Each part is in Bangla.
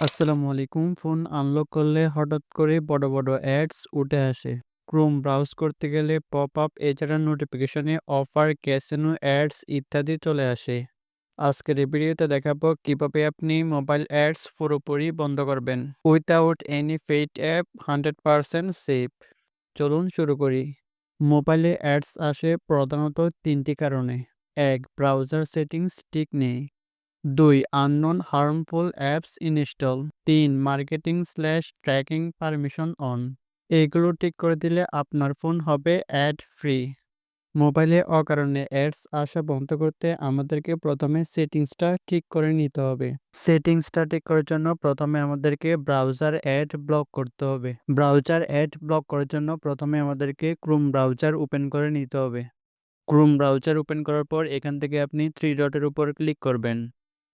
আসসালামু আলাইকুম। ফোন আনলক করলে হঠাৎ করে বড়, বড় অ্যাডস উঠে আসে। Chrome ব্রাউজ করতে গেলে পপআপ এছাড়া নোটিফিকেশনে অফার, ক্যাসিনো অ্যাডস ইত্যাদি চলে আসে। আজকের এই ভিডিওতে দেখাবো কিভাবে আপনি মোবাইল অ্যাডস পুরোপুরি বন্ধ করবেন। Without any paid app 100% safe. চলুন শুরু করি। মোবাইলে অ্যাডস আসে প্রধানত ৩টি কারণে। ১. ব্রাউজার সেটিংস ঠিক নেই। ২. Unknown harmful apps install. ৩. Marketing tracking permission on. এগুলো ঠিক করে দিলে আপনার ফোন হবে অ্যাড ফ্রি। মোবাইলে অকারণে অ্যাডস আসা বন্ধ করতে আমাদেরকে প্রথমে সেটিংসটা ঠিক করে নিতে হবে। সেটিংসটা ঠিক করার জন্য প্রথমে আমাদেরকে ব্রাউজার অ্যাড ব্লক করতে হবে। ব্রাউজার অ্যাড ব্লক করার জন্য প্রথমে আমাদেরকে ক্রোম ব্রাউজার ওপেন করে নিতে হবে। ক্রোম ব্রাউজার ওপেন করার পর এখান থেকে আপনি 3 ডটের উপর ক্লিক করবেন।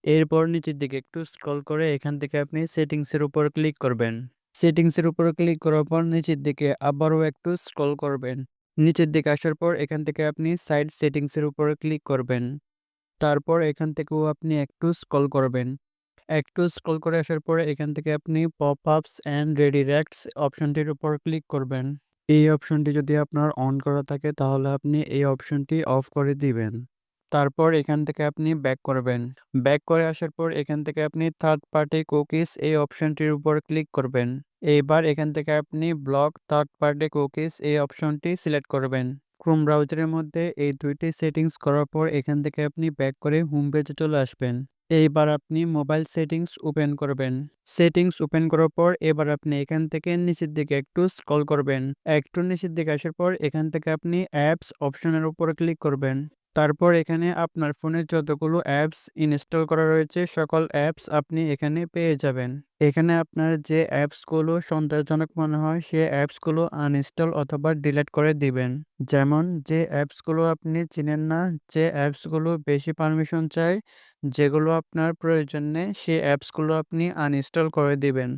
এরপর নিচের দিকে একটু স্ক্রল করে এখান থেকে আপনি সেটিংসের উপর ক্লিক করবেন। সেটিংসের উপর ক্লিক করার পর নিচের দিকে আবারও একটু স্ক্রল করবেন। নিচের দিকে আসার পর এখান থেকে আপনি সাইড সেটিংসের উপর ক্লিক করবেন। তারপর এখান থেকেও আপনি একটু স্ক্রল করবেন। একটু স্ক্রল করে আসার পরে এখান থেকে আপনি পপআপস অ্যান্ড রিডিরেক্টস অপশনটির উপর ক্লিক করবেন। এই অপশনটি যদি আপনার অন করা থাকে তাহলে আপনি এই অপশনটি অফ করে দিবেন। তারপর এখান থেকে আপনি ব্যাক করবেন। ব্যাক করে আসার পর এখান থেকে আপনি থার্ড পার্টি কুকিজ এই অপশনটির উপর ক্লিক করবেন। এইবার এখান থেকে আপনি ব্লক থার্ড পার্টি কুকিজ এই অপশনটি সিলেক্ট করবেন। ক্রোম ব্রাউজারের মধ্যে এই দুইটি সেটিংস করার পর এখান থেকে আপনি ব্যাক করে হোম পেজে চলে আসবেন। এইবার আপনি মোবাইল সেটিংস ওপেন করবেন। সেটিংস ওপেন করার পর এবার আপনি এখান থেকে নিচের দিকে একটু স্ক্রল করবেন। একটু নিচের দিকে আসার পর এখান থেকে আপনি অ্যাপস অপশনের উপর ক্লিক করবেন। তারপর এখানে আপনার ফোনে যতগুলো অ্যাপস ইনস্টল করা রয়েছে সকল অ্যাপস আপনি এখানে পেয়ে যাবেন। এখানে আপনার যে অ্যাপসগুলো সন্দেহজনক মনে হয় সে অ্যাপসগুলো আনইনস্টল অথবা ডিলিট করে দিবেন। যেমন যে অ্যাপসগুলো আপনি চিনেন না, যে অ্যাপসগুলো বেশি পারমিশন চায়, যেগুলো আপনার প্রয়োজন নেই সেই অ্যাপসগুলো আপনি আনইনস্টল করে দিবেন।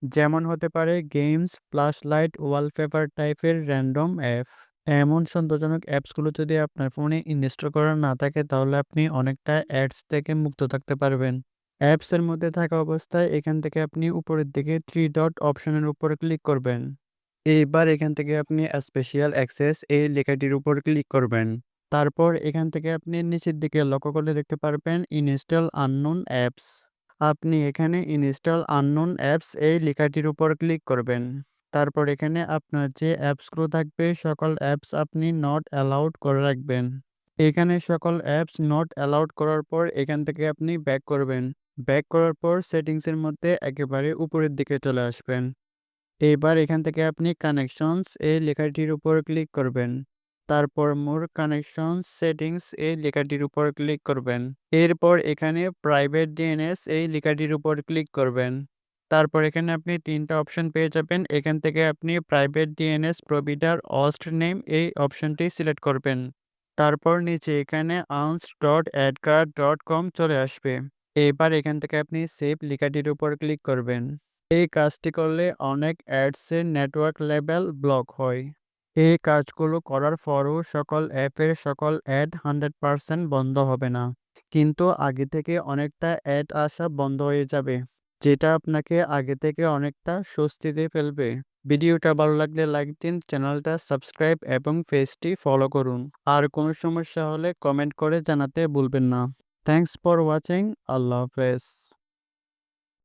যেমন হতে পারে গেমস, ফ্ল্যাশ লাইট, ওয়ালপেপার টাইপের র্যান্ডম অ্যাপ। এমন সন্দেহজনক অ্যাপসগুলো যদি আপনার ফোনে ইনস্টল করা না থাকে তাহলে আপনি অনেকটা অ্যাডস থেকে মুক্ত থাকতে পারবেন। অ্যাপসের মধ্যে থাকা অবস্থায় এখান থেকে আপনি উপরের দিকে 3 ডট অপশনের উপর ক্লিক করবেন। এইবার এখান থেকে আপনি স্পেশাল অ্যাক্সেস এই লেখাটির উপর ক্লিক করবেন। তারপর এখান থেকে আপনি নিচের দিকে লক্ষ্য করলে দেখতে পারবেন ইনস্টল আননোন অ্যাপস। আপনি এখানে ইনস্টল আননোন অ্যাপস এই লেখাটির উপর ক্লিক করবেন। তারপর এখানে আপনার যে অ্যাপসগুলো থাকবে সকল অ্যাপস আপনি নট অ্যালাউড করে রাখবেন। এখানে সকল অ্যাপস নট অ্যালাউড করার পর এখান থেকে আপনি ব্যাক করবেন। ব্যাক করার পর সেটিংসের মধ্যে একেবারে উপরের দিকে চলে আসবেন। এবার এখান থেকে আপনি কানেকশনস এই লেখাটির উপর ক্লিক করবেন। তারপর মোর কানেকশনস সেটিংস এই লেখাটির উপর ক্লিক করবেন। এরপর এখানে প্রাইভেট ডিএনএস এই লেখাটির উপর ক্লিক করবেন। তারপর এখানে আপনি ৩টা অপশন পেয়ে যাবেন। এখান থেকে আপনি প্রাইভেট ডিএনএস প্রভিডার হোস্ট নেম এই অপশনটি সিলেক্ট করবেন। তারপর নিচে এখানে ans.adcard.com চলে আসবে। এবার এখান থেকে আপনি সেভ লেখাটির উপর ক্লিক করবেন। এই কাজটি করলে অনেক অ্যাডসের নেটওয়ার্ক লেভেল ব্লক হয়। এই কাজগুলো করার পরও সকল অ্যাপের সকল অ্যাড 100% বন্ধ হবে না, কিন্তু আগে থেকে অনেকটা অ্যাড আসা বন্ধ হয়ে যাবে, যেটা আপনাকে আগে থেকে অনেকটা স্বস্তিতে ফেলবে। ভিডিওটা ভালো লাগলে লাইক দিন, চ্যানেলটা সাবস্ক্রাইব এবং পেজটি ফলো করুন। আর কোনো সমস্যা হলে কমেন্ট করে জানাতে ভুলবেন না। Thanks for watching. আল্লাহ হাফেজ।